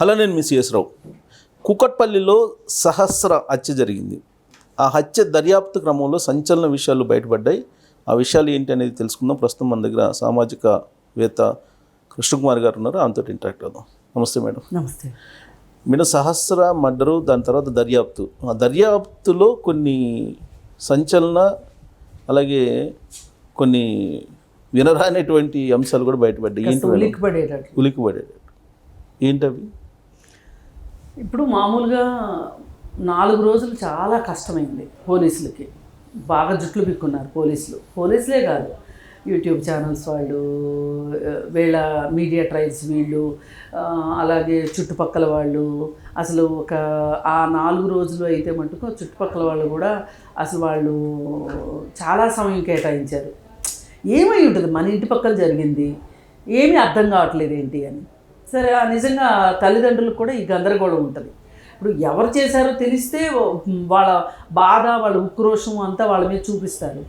Hello, నేను మీ CS రావు. కూకట్పల్లిలో సహస్ర హత్య జరిగింది. ఆ హత్య దర్యాప్తు క్రమంలో సంచలన విషయాలు బయటపడ్డాయి. ఆ విషయాలు ఏంటి అనేది తెలుసుకుందాం. ప్రస్తుతం మన దగ్గర సామాజికవేత్త కృష్ణకుమార్ గారు ఉన్నారు. ఆమెతో ఇంటరాక్ట్ అవుదాం. నమస్తే మేడం. నమస్తే మేడం, సహస్ర మర్డరు, దాని తర్వాత దర్యాప్తు. ఆ దర్యాప్తులో కొన్ని సంచలన అలాగే కొన్ని వినరానటువంటి అంశాలు కూడా బయటపడ్డాయి. ఏంటి ఉలిక్కిపడేటట్టు ఏంటవి? ఇప్పుడు మామూలుగా 4 రోజులు చాలా కష్టమైంది పోలీసులకి. బాగా జుట్లు పిక్కున్నారు పోలీసులే కాదు, యూట్యూబ్ ఛానల్స్ వాళ్ళు, వీళ్ళ మీడియా ట్రైల్స్ వీళ్ళు, అలాగే చుట్టుపక్కల వాళ్ళు. అసలు ఆ 4 రోజులు అయితే మటుకు చుట్టుపక్కల వాళ్ళు కూడా అసలు వాళ్ళు చాలా సమయం కేటాయించారు. ఏమై ఉంటుంది, మన ఇంటి పక్కన జరిగింది, ఏమీ అర్థం కావట్లేదు ఏంటి అని. సరే, నిజంగా తల్లిదండ్రులకు కూడా ఈ గందరగోళం ఉంటుంది. ఇప్పుడు ఎవరు చేశారో తెలిస్తే వాళ్ళ బాధ, వాళ్ళ ఉక్రోషం అంతా వాళ్ళ మీద చూపిస్తారు.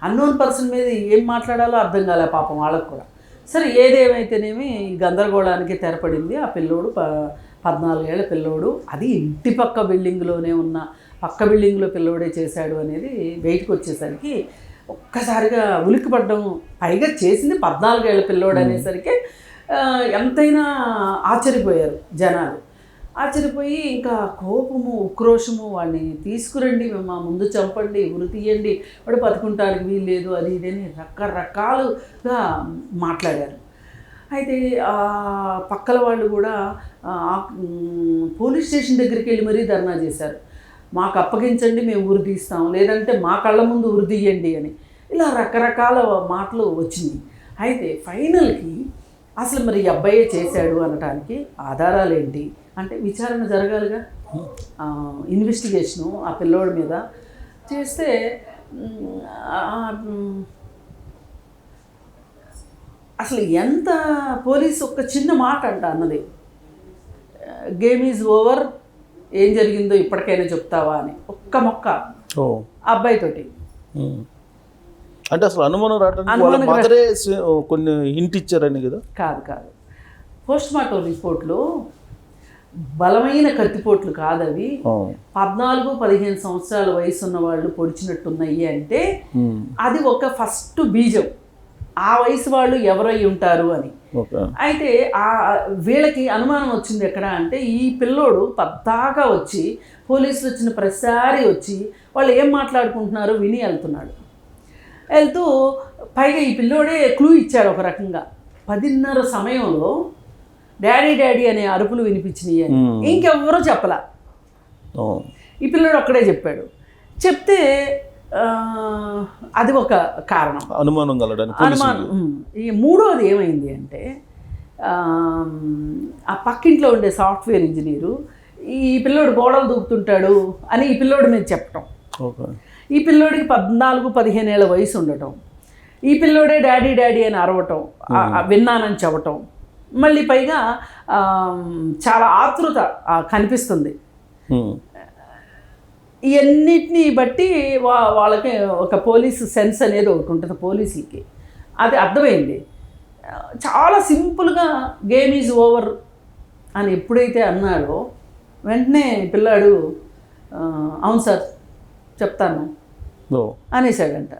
అన్నోన్ పర్సన్ మీద ఏం మాట్లాడాలో అర్థం కాలే పాపం వాళ్ళకు కూడా. సరే, ఏదేమైతేనేమి ఈ గందరగోళానికి తెరపడింది. ఆ పిల్లోడు 14 ఏళ్ల పిల్లోడు, అది ఇంటి పక్క బిల్డింగ్లోనే ఉన్న పక్క బిల్డింగ్లో పిల్లోడే చేశాడు అనేది బయటకు వచ్చేసరికి ఒక్కసారిగా ఉలిక్కిపడ్డం. పైగా చేసింది 14 ఏళ్ల పిల్లోడు అనేసరికి ఎంతైనా ఆశ్చర్యపోయారు జనాలు. ఆశ్చర్యపోయి ఇంకా కోపము, ఉక్రోషము, వాడిని తీసుకురండి, మా ముందు చంపండి, ఉరి తీయండి, వాడు బతుకుంటానికి వీల్లేదు, అది ఇదని రకరకాలుగా మాట్లాడారు. అయితే పక్కల వాళ్ళు కూడా పోలీస్ స్టేషన్ దగ్గరికి వెళ్ళి మరీ ధర్నా చేశారు. మాకు అప్పగించండి, మేము ఉరి తీస్తాం, లేదంటే మా కళ్ళ ముందు ఉరి తీయండి అని. ఇలా రకరకాల మాటలు వచ్చినాయి. అయితే ఫైనల్కి అసలు మరి ఈ అబ్బాయే చేశాడు అనటానికి ఆధారాలు ఏంటి అంటే విచారణ జరగాలిగా. ఇన్వెస్టిగేషను ఆ పిల్లోడి మీద చేస్తే అసలు ఎంత పోలీసు ఒక చిన్న మాట అన్నది, గేమ్ ఈజ్ ఓవర్, ఏం జరిగిందో ఇప్పటికైనా చెప్తావా అని ఒక్క మొక్క అబ్బాయితోటి. అంటే అసలు అనుమానం రావడానికి కొన్ని హింట్ ఇచ్చారని కదా? కాదు, పోస్ట్ మార్టం రిపోర్ట్లో బలమైన కత్తిపోట్లు కాదవి. 14-15 సంవత్సరాల వయసు ఉన్న వాళ్ళు పొడిచినట్టున్నాయి అంటే అది ఒక ఫస్ట్ బీజం. ఆ వయసు వాళ్ళు ఎవరై ఉంటారు అని. అయితే వీళ్ళకి అనుమానం వచ్చింది ఎక్కడ అంటే, ఈ పిల్లోడు పద్దాకా వచ్చి పోలీసులు వచ్చిన ప్రతిసారి వచ్చి వాళ్ళు ఏం మాట్లాడుకుంటున్నారో విని వెళ్తూ పైగా ఈ పిల్లోడే క్లూ ఇచ్చాడు ఒక రకంగా. 10:30 సమయంలో డాడీ డాడీ అనే అరుపులు వినిపించినాయి అని ఇంకెవ్వరూ చెప్పలా. ఈ పిల్లోడు ఒక్కడే చెప్పాడు. చెప్తే అది ఒక కారణం, అనుమానం. ఈ మూడోది ఏమైంది అంటే, ఆ పక్కింట్లో ఉండే సాఫ్ట్వేర్ ఇంజనీరు ఈ పిల్లోడు గోడలు దూకుతుంటాడు అని ఈ పిల్లోడి మీద చెప్పటం. ఈ పిల్లోడికి 14-15 ఏళ్ల వయసు ఉండటం, ఈ పిల్లోడే డాడీ డాడీ అని అరవటం, విన్నానని చెప్పటం, మళ్ళీ పైగా చాలా ఆతృత కనిపిస్తుంది. ఇవన్నిటిని బట్టి వాళ్ళకి ఒక పోలీసు సెన్స్ అనేది ఒకటి ఉంటుంది పోలీసులకి. అది అర్థమైంది. చాలా సింపుల్గా గేమ్ ఈజ్ ఓవర్ అని ఎప్పుడైతే అన్నాడో వెంటనే పిల్లాడు అవును సార్ చెప్తాను అనేసాడంట.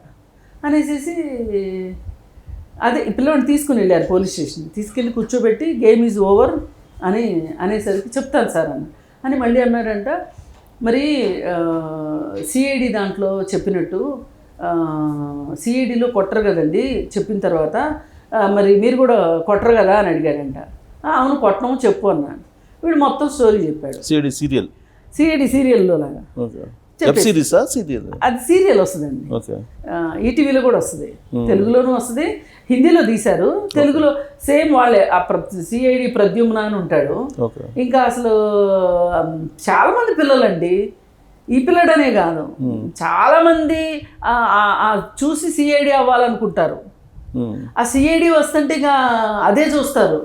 అనేసేసి అదే పిల్లోడిని తీసుకుని వెళ్ళారు పోలీస్ స్టేషన్. తీసుకెళ్ళి కూర్చోబెట్టి గేమ్ ఈజ్ ఓవర్ అనేసరికి చెప్తాను సార్ అని మళ్ళీ అన్నాడంట. మరి సిఐడి దాంట్లో చెప్పినట్టు సిఐడిలో కొట్టరు కదండి, చెప్పిన తర్వాత మరి మీరు కూడా కొట్టరు కదా అని అడిగాడంట. అవును కొట్టడం చెప్పు అన్నాడు. వీడు మొత్తం స్టోరీ చెప్పాడు. సిఐడి సీరియల్లో లాగా. అది సీరియల్ వస్తుందండి, ఈటీవీలో కూడా వస్తుంది, తెలుగులోనూ వస్తుంది, హిందీలో తీశారు, తెలుగులో సేమ్ వాళ్ళే. సిఐడి ప్రద్యుమ్న అని ఉంటాడు. ఇంకా అసలు చాలామంది పిల్లలండి, ఈ పిల్లడనే కాదు చాలామంది చూసి సిఐడి అవ్వాలనుకుంటారు. ఆ సిఐడి వస్తుంటే ఇక అదే చూస్తారు.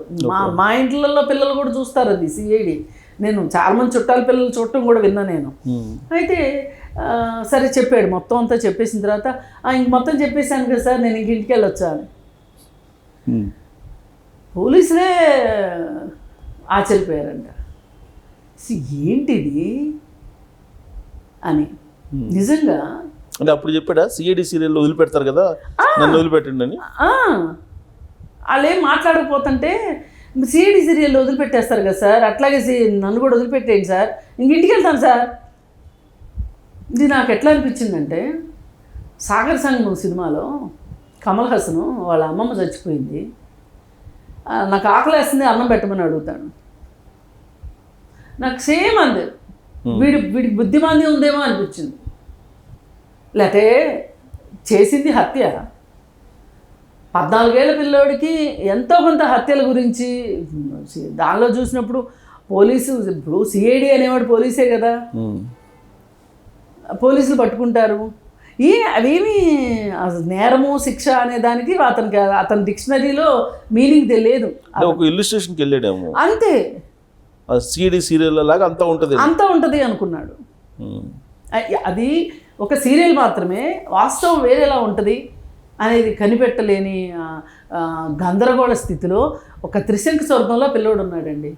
మా ఇంట్లలో పిల్లలు కూడా చూస్తారు అది సిఐడి. నేను చాలామంది చుట్టాల పిల్లలు చూడటం కూడా విన్నా నేను. అయితే సరే చెప్పాడు, మొత్తం అంతా చెప్పేసిన తర్వాత ఇంక మొత్తం చెప్పేశాను కదా సార్, నేను ఇంక ఇంటికి వెళ్ళొచ్చా అని. పోలీసులే ఆశ్చర్యపోయారంట. ఏంటిది అని నిజంగా. అంటే అప్పుడు చెప్పాడా సిఐడి సీరియల్లో వదిలిపెడతారు కదా, నన్ను వదిలిపెట్టండి అని? వాళ్ళు ఏం మాట్లాడకపోతుంటే సిఐడి సీరియల్లో వదిలిపెట్టేస్తారు కదా సార్, అట్లాగే నన్ను కూడా వదిలిపెట్టేయండి సార్, ఇంటికి వెళ్తాను సార్. ఇది నాకు ఎట్లా అనిపించిందంటే, సాగర్ సంగమం సినిమాలో కమల్ హాసన్ వాళ్ళ అమ్మమ్మ చచ్చిపోయింది, నాకు ఆకలి వేస్తుంది అన్నం పెట్టమని అడుగుతాడు. నాకు సేమ్ అంది, వీడికి బుద్ధిమాంద్యం ఉందేమో అనిపించింది. లేకపోతే చేసింది హత్య, 14 ఏళ్ళ పిల్లోడికి ఎంతో కొంత హత్యల గురించి దానిలో చూసినప్పుడు పోలీసు, ఇప్పుడు సిఐడి అనేవాడు పోలీసే కదా, పోలీసులు పట్టుకుంటారు. అవేమి నేరము శిక్ష అనే దానికి అతని డిక్షనరీలో మీనింగ్ తెలియదు. ఒక ఇల్లుస్ట్రేషన్కి వెళ్ళాడేమో అంతే, సిఐడి సీరియల్ లాగా అంతా ఉంటుంది అనుకున్నాడు. అది ఒక సీరియల్ మాత్రమే, వాస్తవం వేరేలా ఉంటుంది అనేది కనిపెట్టలేని గందరగోళ స్థితిలో ఒక త్రిశంకు స్వర్గంలో పిల్లోడు ఉన్నాడండి.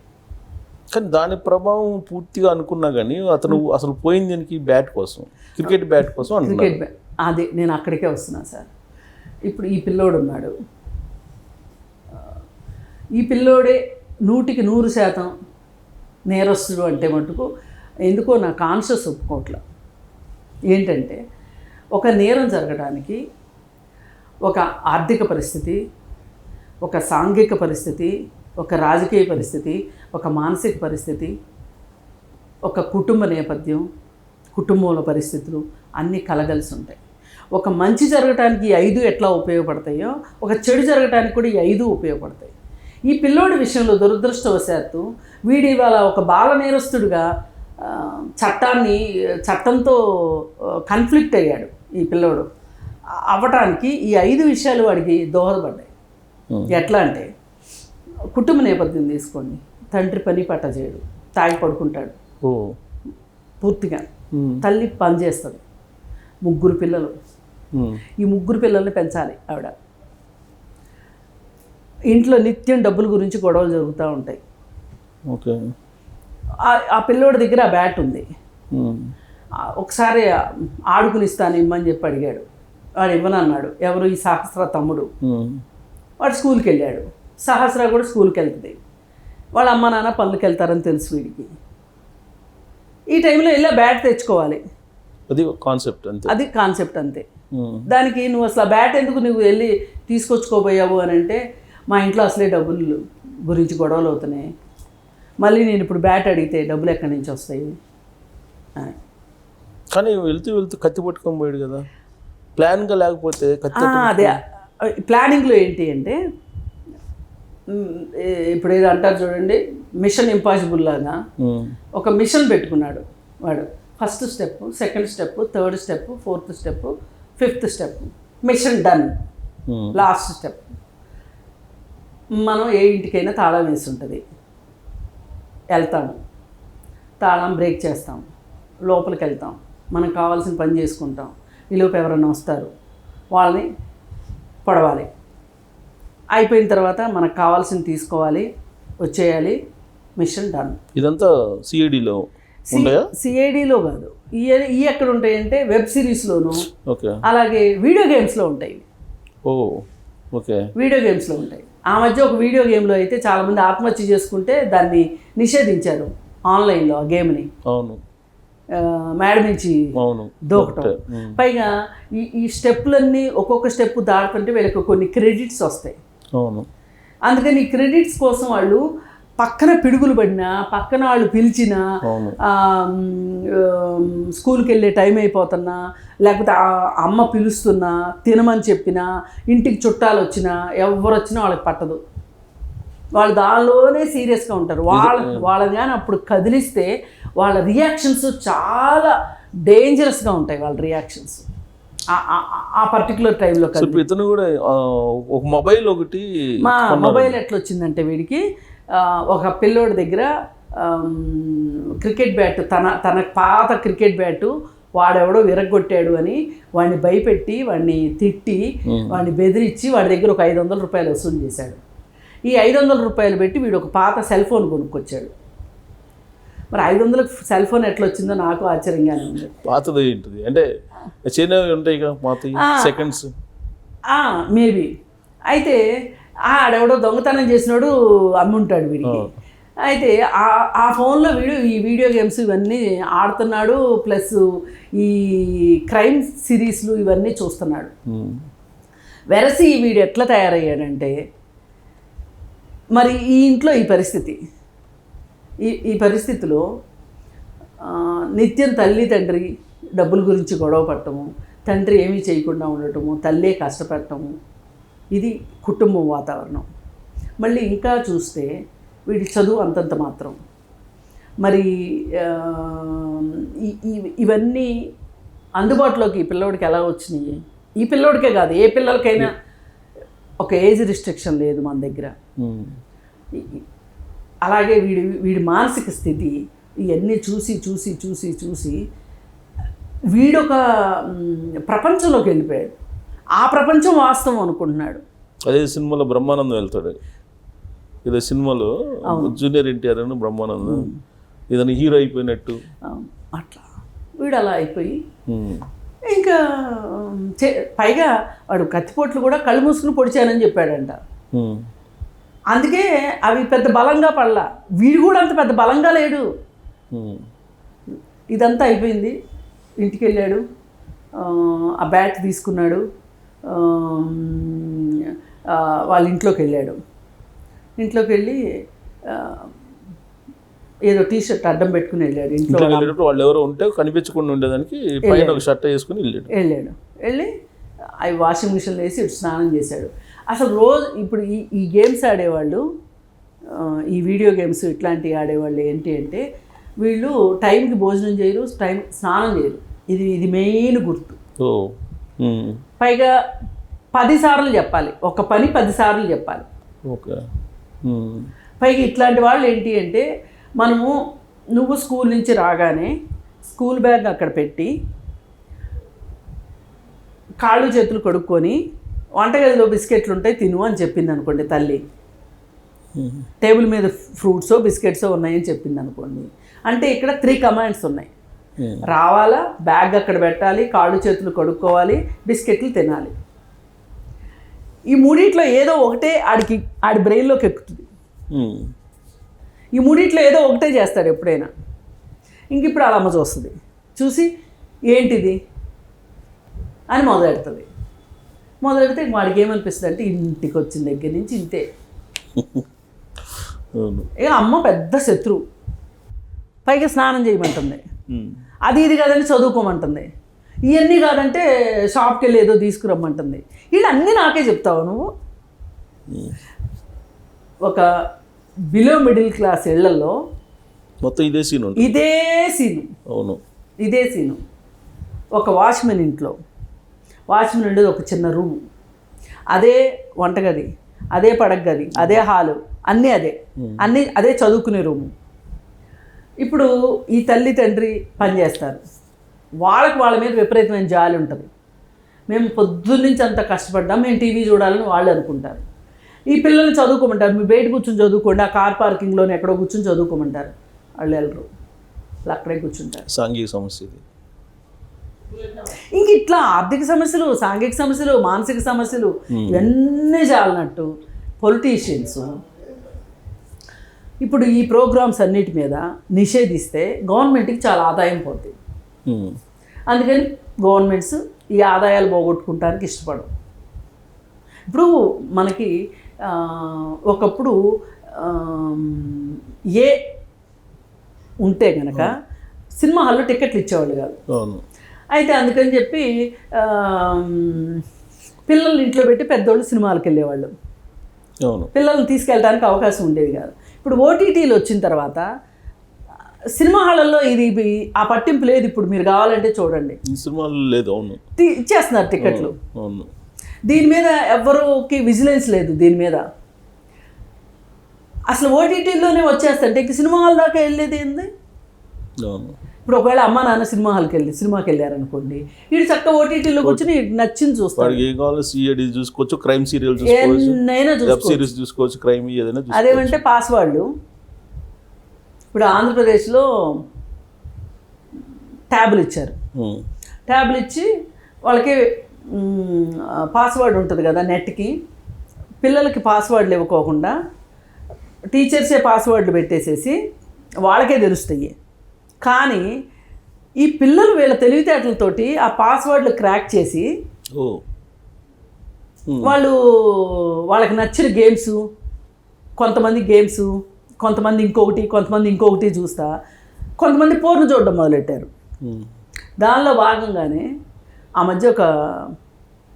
కానీ దాని ప్రభావం పూర్తిగా అనుకున్నా కానీ అతను అసలు పోయింది దీనికి బ్యాట్ కోసం, క్రికెట్ బ్యాట్ కోసం. క్రికెట్ బ్యాట్, అదే నేను అక్కడికే వస్తున్నాను సార్. ఇప్పుడు ఈ పిల్లోడు ఉన్నాడు, ఈ పిల్లోడే 100% నేరస్తుడు అంటే మటుకు ఎందుకో నా కాన్షియస్ ఒప్పుకోవట్ల. ఏంటంటే, ఒక నేరం జరగడానికి ఒక ఆర్థిక పరిస్థితి, ఒక సాంఘిక పరిస్థితి, ఒక రాజకీయ పరిస్థితి, ఒక మానసిక పరిస్థితి, ఒక కుటుంబ నేపథ్యం, కుటుంబంలో పరిస్థితులు అన్నీ కలగలిసి ఉంటాయి. ఒక మంచి జరగటానికి ఈ 5 ఎట్లా ఉపయోగపడతాయో, ఒక చెడు జరగటానికి కూడా ఈ 5 ఉపయోగపడతాయి. ఈ పిల్లోడి విషయంలో దురదృష్టవశాత్తు వీడి ఇవాళ ఒక బాల నేరస్తుడిగా చట్టంతో కన్ఫ్లిక్ట్ అయ్యాడు. ఈ పిల్లోడు అవ్వటానికి ఈ 5 విషయాలు వాడికి దోహదపడ్డాయి. ఎట్లా అంటే, కుటుంబ నేపథ్యం తీసుకోండి, తండ్రి పని పట్ట చేయడు, తాగి పడుకుంటాడు పూర్తిగా, తల్లి పని చేస్తుంది, 3 పిల్లలు, ఈ 3 పిల్లల్ని పెంచాలి ఆవిడ, ఇంట్లో నిత్యం డబ్బుల గురించి గొడవలు జరుగుతూ ఉంటాయి. ఓకే, ఆ పిల్లోడి దగ్గర ఆ బ్యాట్ ఉంది. ఒకసారి ఆడుకునిస్తాను ఇమ్మని చెప్పి అడిగాడు, వాడు ఇవ్వనన్నాడు. ఎవరు? ఈ సహస్ర తమ్ముడు. వాడు స్కూల్కి వెళ్ళాడు, సహస్ర కూడా స్కూల్కి వెళ్తుంది. వాళ్ళ అమ్మ నాన్న పనులకి వెళ్తారని తెలుసు వీడికి. ఈ టైంలో వెళ్ళా బ్యాట్ తెచ్చుకోవాలి, అది కాన్సెప్ట్ అంతే. దానికి నువ్వు అసలు ఆ బ్యాట్ ఎందుకు నువ్వు వెళ్ళి తీసుకొచ్చుకోబోయావు అని అంటే, మా ఇంట్లో అసలే డబ్బులు గురించి గొడవలు అవుతున్నాయి, మళ్ళీ నేను ఇప్పుడు బ్యాట్ అడిగితే డబ్బులు ఎక్కడి నుంచి వస్తాయి. కానీ వెళ్తూ కత్తి పట్టుకొని పోయాడు కదా, ప్లాన్గా లేకపోతే కత్తి. అదే ప్లానింగ్లో ఏంటి అంటే, ఇప్పుడు ఏదో అంటారు చూడండి, మిషన్ ఇంపాసిబుల్ లాగా ఒక మిషన్ పెట్టుకున్నాడు వాడు. First step, second step, third step, fourth step, fifth step, mission done. Last step, మనం ఏ ఇంటికైనా తాళం వేసి ఉంటుంది, వెళ్తాము, తాళం బ్రేక్ చేస్తాం, లోపలికి వెళ్తాం, మనకు కావాల్సిన పని చేసుకుంటాం. ఈలోపు ఎవరైనా వస్తారు, వాళ్ళని పొడవాలి, అయిపోయిన తర్వాత మనకు కావాల్సింది తీసుకోవాలి, వచ్చేయాలి, మిషన్ డన్. ఇదంతా సిఐడిలో సిఐడిలో కాదు, ఈ ఎక్కడ ఉంటాయంటే వెబ్ సిరీస్లోను, అలాగే వీడియో గేమ్స్లో ఉంటాయి. వీడియో గేమ్స్లో ఉంటాయి. ఆ మధ్య ఒక వీడియో గేమ్లో అయితే చాలామంది ఆత్మహత్య చేసుకుంటే దాన్ని నిషేధించారు ఆన్లైన్లో, ఆ గేమ్ని. మేడ నుంచి దూకటం. పైగా ఈ స్టెప్పులన్నీ ఒక్కొక్క స్టెప్ దాటుతుంటే వీళ్ళకి కొన్ని క్రెడిట్స్ వస్తాయి. అందుకని ఈ క్రెడిట్స్ కోసం వాళ్ళు పక్కన పిడుగులు పడినా, పక్కన వాళ్ళు పిలిచినా, స్కూల్కి వెళ్ళే టైం అయిపోతున్నా, లేకపోతే అమ్మ పిలుస్తున్నా, తినమని చెప్పినా, ఇంటికి చుట్టాలు వచ్చినా, ఎవరు వచ్చినా వాళ్ళకి పట్టదు. వాళ్ళు దానిలోనే సీరియస్గా ఉంటారు. వాళ్ళని కానీ అప్పుడు కదిలిస్తే వాళ్ళ రియాక్షన్స్ చాలా డేంజరస్గా ఉంటాయి. వాళ్ళ రియాక్షన్స్ ఆ పర్టికులర్ టైంలో. ఇతను కూడా ఒక మొబైల్ ఒకటి, మా మొబైల్ ఎట్లా వచ్చిందంటే వీడికి, ఒక పిల్లోడి దగ్గర క్రికెట్ బ్యాట్, తన పాత క్రికెట్ బ్యాటు వాడెవడో విరగొట్టాడు అని వాడిని భయపెట్టి, వాడిని తిట్టి, వాడిని బెదిరించి వాడి దగ్గర ఒక 500 రూపాయలు వసూలు చేశాడు. ఈ 500 రూపాయలు పెట్టి వీడు ఒక పాత సెల్ ఫోన్ కొనుక్కొచ్చాడు. మరి 500లకు సెల్ ఫోన్ ఎట్లా వచ్చిందో నాకు ఆశ్చర్యంగానే ఉంది. పాతది ఏంటిది అంటే చిన్నవి ఉంటాయి కదా పాతవి సెకండ్స్ మేబీ. అయితే ఆడెవడో దొంగతనం చేసినాడు అమ్ముంటాడు వీడికి. అయితే ఆ ఫోన్లో ఈ వీడియో గేమ్స్ ఇవన్నీ ఆడుతున్నాడు, ప్లస్ ఈ క్రైమ్ సిరీస్లు ఇవన్నీ చూస్తున్నాడు. వెరసి వీడు ఎట్లా తయారయ్యాడంటే, మరి ఈ ఇంట్లో ఈ పరిస్థితి, ఈ పరిస్థితిలో నిత్యం తల్లి తండ్రి డబ్బుల గురించి గొడవ పడటము, తండ్రి ఏమీ చేయకుండా ఉండటము, తల్లే కష్టపడటము, ఇది కుటుంబం వాతావరణం. మళ్ళీ ఇంకా చూస్తే వీడి చదువు అంతంత మాత్రం. మరి ఇవన్నీ అందుబాటులోకి ఈ పిల్లోడికి ఎలా వచ్చినాయి? ఈ పిల్లోడికే కాదు, ఏ పిల్లలకైనా ఒక ఏజ్ రిస్ట్రిక్షన్ లేదు మన దగ్గర. అలాగే వీడి మానసిక స్థితి ఇవన్నీ చూసి చూసి చూసి చూసి వీడొక ప్రపంచంలోకి వెళ్ళిపోయాడు. ఆ ప్రపంచం వాస్తవం అనుకుంటున్నాడు. అదే సినిమాలో బ్రహ్మానందం వెళ్తాడు, ఇదే సినిమాలో జూనియర్ ఎన్టీఆర్ అని బ్రహ్మానందం ఏదైనా హీరో అయిపోయినట్టు అట్లా వీడు అలా అయిపోయి ఇంకా పైగా వాడు కత్తిపోట్లు కూడా కళ్ళు మూసుకుని పొడిచానని చెప్పాడంట. అందుకే అవి పెద్ద బలంగా పడలా, వీడు కూడా అంత పెద్ద బలంగా లేడు. ఇదంతా అయిపోయింది. ఇంటికి వెళ్ళాడు, ఆ బ్యాట్ తీసుకున్నాడు, వాళ్ళ ఇంట్లోకి వెళ్ళాడు. ఇంట్లోకి వెళ్ళి ఏదో టీ షర్ట్ అడ్డం పెట్టుకుని వెళ్ళాడు. ఇంట్లో వాళ్ళు ఎవరో ఉంటే కనిపించకుండా ఉండేదానికి పైన ఒక షర్ట్ వేసుకుని వెళ్ళాడు. వెళ్ళి అవి వాషింగ్ మిషన్లో వేసి ఇటు స్నానం చేశాడు. అసలు రోజు ఇప్పుడు ఈ గేమ్స్ ఆడేవాళ్ళు, ఈ వీడియో గేమ్స్ ఇట్లాంటివి ఆడేవాళ్ళు ఏంటి అంటే, వీళ్ళు టైంకి భోజనం చేయరు, టైం స్నానం చేయరు. ఇది మెయిన్ గుర్తు. పైగా 10 సార్లు చెప్పాలి, ఒక పని 10 సార్లు చెప్పాలి. పైగా ఇట్లాంటి వాళ్ళు ఏంటి అంటే, నువ్వు స్కూల్ నుంచి రాగానే స్కూల్ బ్యాగ్ అక్కడ పెట్టి కాళ్ళు చేతులు కడుక్కొని వంటగదిలో బిస్కెట్లు ఉంటాయి తిను అని చెప్పింది అనుకోండి తల్లి. టేబుల్ మీద ఫ్రూట్సో బిస్కెట్సో ఉన్నాయని చెప్పింది అనుకోండి. అంటే ఇక్కడ 3 కమాండ్స్ ఉన్నాయి. రావాలా, బ్యాగ్ అక్కడ పెట్టాలి, కాళ్ళు చేతులు కడుక్కోవాలి, బిస్కెట్లు తినాలి. ఈ మూడిట్లో ఏదో ఒకటే ఆడి బ్రెయిన్లోకి ఎక్కుతుంది. ఈ మూడిట్లో ఏదో ఒకటే చేస్తాడు ఎప్పుడైనా. ఇంక ఇప్పుడు అలా అమ్మ చూస్తుంది, చూసి ఏంటిది అని మొదలెడితే వాడికి ఏమనిపిస్తుంది అంటే, ఇంటికి వచ్చిన దగ్గర నుంచి ఇంతే. అమ్మ పెద్ద శత్రువు, పైగా స్నానం చేయమంటుంది, అది ఇది కాదని చదువుకోమంటుంది, ఇవన్నీ కాదంటే షాప్కి వెళ్ళి ఏదో తీసుకురమ్మంటుంది. వీళ్ళన్నీ నాకే చెప్తావు నువ్వు. ఒక బిలో మిడిల్ క్లాస్ ఇళ్లలో మొత్తం ఇదే సీను. ఒక వాచ్మెన్ ఇంట్లో, వాచ్మెన్ ఉండేది ఒక చిన్న రూము, అదే వంటగది, అదే పడగది, అదే హాలు, అన్నీ అదే చదువుకునే రూము. ఇప్పుడు ఈ తల్లి తండ్రి పనిచేస్తారు, వాళ్ళ మీద విపరీతమైన జాలి ఉంటుంది. మేము పొద్దున్నుంచి అంత కష్టపడ్డాం, మేము టీవీ చూడాలని వాళ్ళు అనుకుంటారు. ఈ పిల్లల్ని చదువుకోమంటారు, మీ బయట కూర్చొని చదువుకోండి, ఆ కార్ పార్కింగ్లోనే ఎక్కడో కూర్చొని చదువుకోమంటారు. వాళ్ళు వెళ్ళరు, వాళ్ళు అక్కడే కూర్చుంటారు. సాంఘిక సమస్య ఇంక ఇట్లా ఆర్థిక సమస్యలు, సాంఘిక సమస్యలు, మానసిక సమస్యలు ఇవన్నీ చాలినట్టు పొలిటీషియన్స్ ఇప్పుడు ఈ ప్రోగ్రామ్స్ అన్నిటి మీద నిషేధిస్తే గవర్నమెంట్కి చాలా ఆదాయం పోతుంది. అందుకని గవర్నమెంట్స్ ఈ ఆదాయాలు పోగొట్టుకుంటానికి ఇష్టపడవు. ఇప్పుడు మనకి ఒకప్పుడు ఉంటే కనుక సినిమా హాల్లో టికెట్లు ఇచ్చేవాళ్ళు కాదు. అయితే అందుకని చెప్పి పిల్లల్ని ఇంట్లో పెట్టి పెద్దోళ్ళు సినిమాలకు వెళ్ళేవాళ్ళు, పిల్లల్ని తీసుకెళ్ళడానికి అవకాశం ఉండేది కాదు. ఇప్పుడు ఓటీటీలు వచ్చిన తర్వాత సినిమా హాళ్ళల్లో ఇది ఆ పట్టింపు లేదు. ఇప్పుడు మీరు కావాలంటే చూడండి, ఇచ్చేస్తున్నారు టికెట్లు. దీని మీద ఎవరికి విజిలెన్స్ లేదు. దీని మీద అసలు ఓటీటీలోనే వచ్చేస్తుంటే ఇంక సినిమా హాల్ దాకా వెళ్ళేది ఏంది? ఇప్పుడు ఒకవేళ అమ్మ నాన్న సినిమాకి వెళ్ళారనుకోండి, వీడు చక్కగా ఓటీటీలో కూర్చొని నచ్చింది చూస్తాడు. చూసుకోవచ్చు, క్రైమ్ సీరియల్ చూసుకోవచ్చు, చూసుకోవచ్చు, క్రైమ్ ఏదైనా. అదేమంటే పాస్వర్డ్లు ఇప్పుడు ఆంధ్రప్రదేశ్లో ట్యాబ్లు ఇచ్చారు. ట్యాబ్లు ఇచ్చి వాళ్ళకి పాస్వర్డ్ ఉంటుంది కదా నెట్కి, పిల్లలకి పాస్వర్డ్లు ఇవ్వకోకుండా టీచర్సే పాస్వర్డ్లు పెట్టేసేసి వాళ్ళకే తెలుస్తాయి. కానీ ఈ పిల్లలు వీళ్ళ తెలివితేటలతోటి ఆ పాస్వర్డ్లు క్రాక్ చేసి వాళ్ళకి నచ్చిన గేమ్స్, కొంతమంది గేమ్స్, కొంతమంది ఇంకొకటి చూస్తా కొంతమంది పోర్ను చూడడం మొదలెట్టారు. దానిలో భాగంగానే ఆ మధ్య ఒక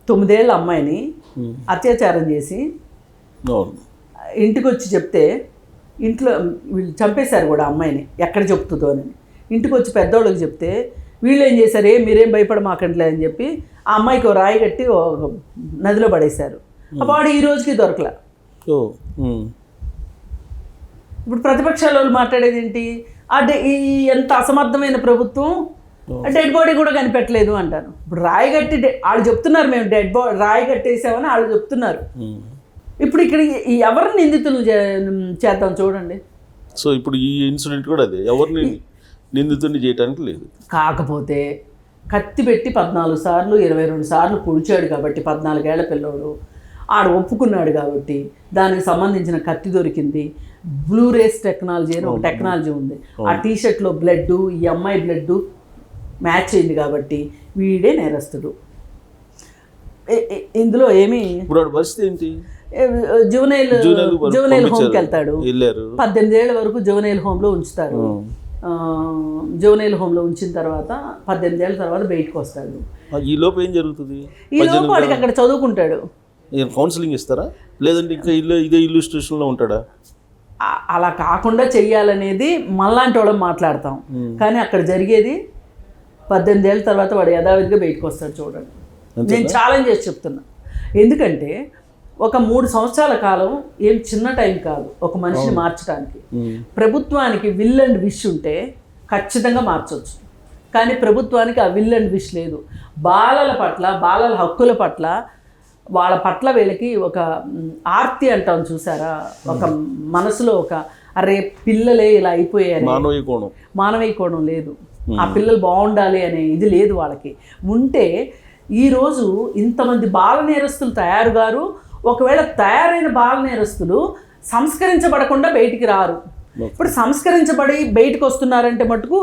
9 ఏళ్ళ అమ్మాయిని అత్యాచారం చేసి ఇంటికి వచ్చి చెప్తే ఇంట్లో వీళ్ళు చంపేశారు కూడా అమ్మాయిని, ఎక్కడ చెప్తుందో అని. ఇంటికి వచ్చి పెద్దవాళ్ళకి చెప్తే వీళ్ళు ఏం చేశారు, మీరేం భయపడమాకంట్లే అని చెప్పి ఆ అమ్మాయికి రాయి కట్టి నదిలో పడేశారు. ఆ బాడీ ఈ రోజుకి దొరకలే. ఇప్పుడు ప్రతిపక్షాల వాళ్ళు మాట్లాడేది ఏంటి, ఈ ఎంత అసమర్థమైన ప్రభుత్వం, డెడ్ బాడీ కూడా కనిపెట్టలేదు అంటారు. ఇప్పుడు రాయి కట్టి వాళ్ళు చెప్తున్నారు మేము రాయి కట్టేసామని వాళ్ళు చెప్తున్నారు. ఇప్పుడు ఇక్కడ ఎవరిని నిందితులు చేద్దాం చూడండి. సో ఇప్పుడు ఈ ఇన్సిడెంట్ కూడా అదే, ఎవరిని నిందితుడిని చేయడానికి లేదు. కాకపోతే కత్తి పెట్టి 14 సార్లు 22 సార్లు పొడిచాడు కాబట్టి 14 ఏళ్ల పిల్లోడు ఆడు ఒప్పుకున్నాడు కాబట్టి దానికి సంబంధించిన కత్తి దొరికింది. బ్లూ రేస్ టెక్నాలజీ అని ఒక టెక్నాలజీ ఉంది. ఆ టీషర్ట్లో బ్లడ్, ఈ అమ్మాయి బ్లడ్ మ్యాచ్ అయింది కాబట్టి వీడే నేరస్తుడు. ఇందులో ఏమి పరిస్థితి ఏంటి, జువెనైల్ హోమ్కి వెళ్తాడు. 18 ఏళ్ల వరకు జువెనైల్ హోమ్లో ఉంచుతారు. జువెనైల్ హోమ్లో ఉంచిన తర్వాత 18 ఏళ్ళ తర్వాత బయటకు వస్తాడు. ఈ లోపు ఏం జరుగుతుంది, ఈ లోపు వాడికి అక్కడ చదువుకుంటాడు. కౌన్సిలింగ్ ఇస్తారా, లేదంటే ఇంకా ఇదే ఇల్లుస్ట్రేషన్లో ఉంటాడా? అలా కాకుండా చెయ్యాలనేది మనలాంటి వాళ్ళం మాట్లాడతాం. కానీ అక్కడ జరిగేది 18 ఏళ్ళ తర్వాత వాడు యథావిధిగా బయటకు వస్తాడు. చూడండి, నేను ఛాలెంజ్ చేసి చెప్తున్నా. ఎందుకంటే ఒక 3 సంవత్సరాల కాలం ఏం చిన్న టైం కాదు ఒక మనిషిని మార్చడానికి. ప్రభుత్వానికి విల్ అండ్ విష్ ఉంటే ఖచ్చితంగా మార్చవచ్చు. కానీ ప్రభుత్వానికి ఆ విల్ అండ్ విష్ లేదు. బాలల పట్ల, బాలల హక్కుల పట్ల, వాళ్ళ పట్ల వీళ్ళకి ఒక ఆర్తి అంటాం చూసారా, ఒక మనసులో ఒక అరే పిల్లలే ఇలా అయిపోయారు, మానవీయ కోణం లేదు. ఆ పిల్లలు బాగుండాలి అనే ఇది లేదు వాళ్ళకి. ఉంటే ఈరోజు ఇంతమంది బాల నేరస్తులు తయారుగారు. ఒకవేళ తయారైన బాల నేరస్తులు సంస్కరించబడకుండా బయటికి రారు. ఇప్పుడు సంస్కరించబడి బయటకు వస్తున్నారంటే మటుకు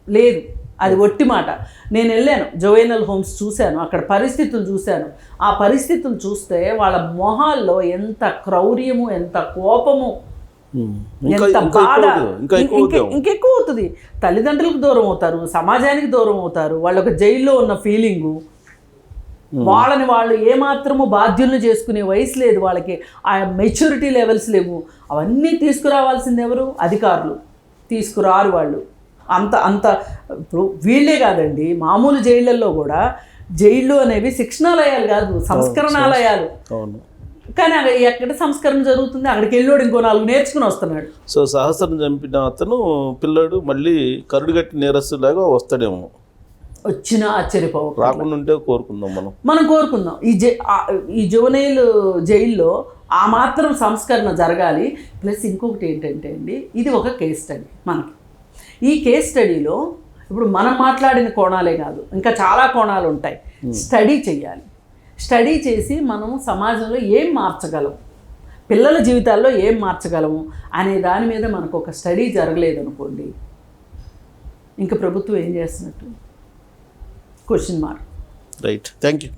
లేదు, అది ఒట్టి మాట. నేను వెళ్ళాను, జువెనైల్ హోమ్స్ చూశాను, అక్కడ పరిస్థితులు చూశాను. ఆ పరిస్థితులు చూస్తే వాళ్ళ మొహాల్లో ఎంత క్రౌర్యము, ఎంత కోపము, ఎంత బాధ ఇంకెక్కువ అవుతుంది. తల్లిదండ్రులకు దూరం అవుతారు, సమాజానికి దూరం అవుతారు. వాళ్ళు ఒక జైల్లో ఉన్న ఫీలింగు. వాళ్ళని వాళ్ళు ఏమాత్రము బాధ్యులను చేసుకునే వయసు లేదు వాళ్ళకి, ఆ మెచ్యూరిటీ లెవెల్స్ లేవు. అవన్నీ తీసుకురావాల్సింది ఎవరు? అధికారులు. తీసుకురారు వాళ్ళు. అంత ఇప్పుడు వీళ్ళే కాదండి, మామూలు జైళ్ళల్లో కూడా, జైళ్ళు అనేవి శిక్షణాలయాలు కాదు, సంస్కరణాలయాలు. కానీ ఎక్కడ సంస్కరణ జరుగుతుంది? అక్కడికి వెళ్ళాడు, ఇంకో 4 నేర్చుకుని వస్తున్నాడు. సో సహస్రం చంపిన అతను పిల్లడు మళ్ళీ కరుడుగట్టి నేరస్తులాగా వస్తాడేమో. వచ్చినా ఆశ్చర్యపోవు, రాకుండా ఉంటే కోరుకుందాం మనం కోరుకుందాం. ఈ జువెనైల్ జైల్లో ఆ మాత్రం సంస్కరణ జరగాలి. ప్లస్ ఇంకొకటి ఏంటంటే అండి, ఇది ఒక కేస్ స్టడీ మనకి. ఈ కేస్ స్టడీలో ఇప్పుడు మనం మాట్లాడిన కోణాలే కాదు, ఇంకా చాలా కోణాలు ఉంటాయి. స్టడీ చేయాలి. స్టడీ చేసి మనం సమాజంలో ఏం మార్చగలం, పిల్లల జీవితాల్లో ఏం మార్చగలము అనే దాని మీద మనకు ఒక స్టడీ జరగలేదనుకోండి, ఇంకా ప్రభుత్వం ఏం చేస్తున్నట్టు? Question mark. Right. Thank you.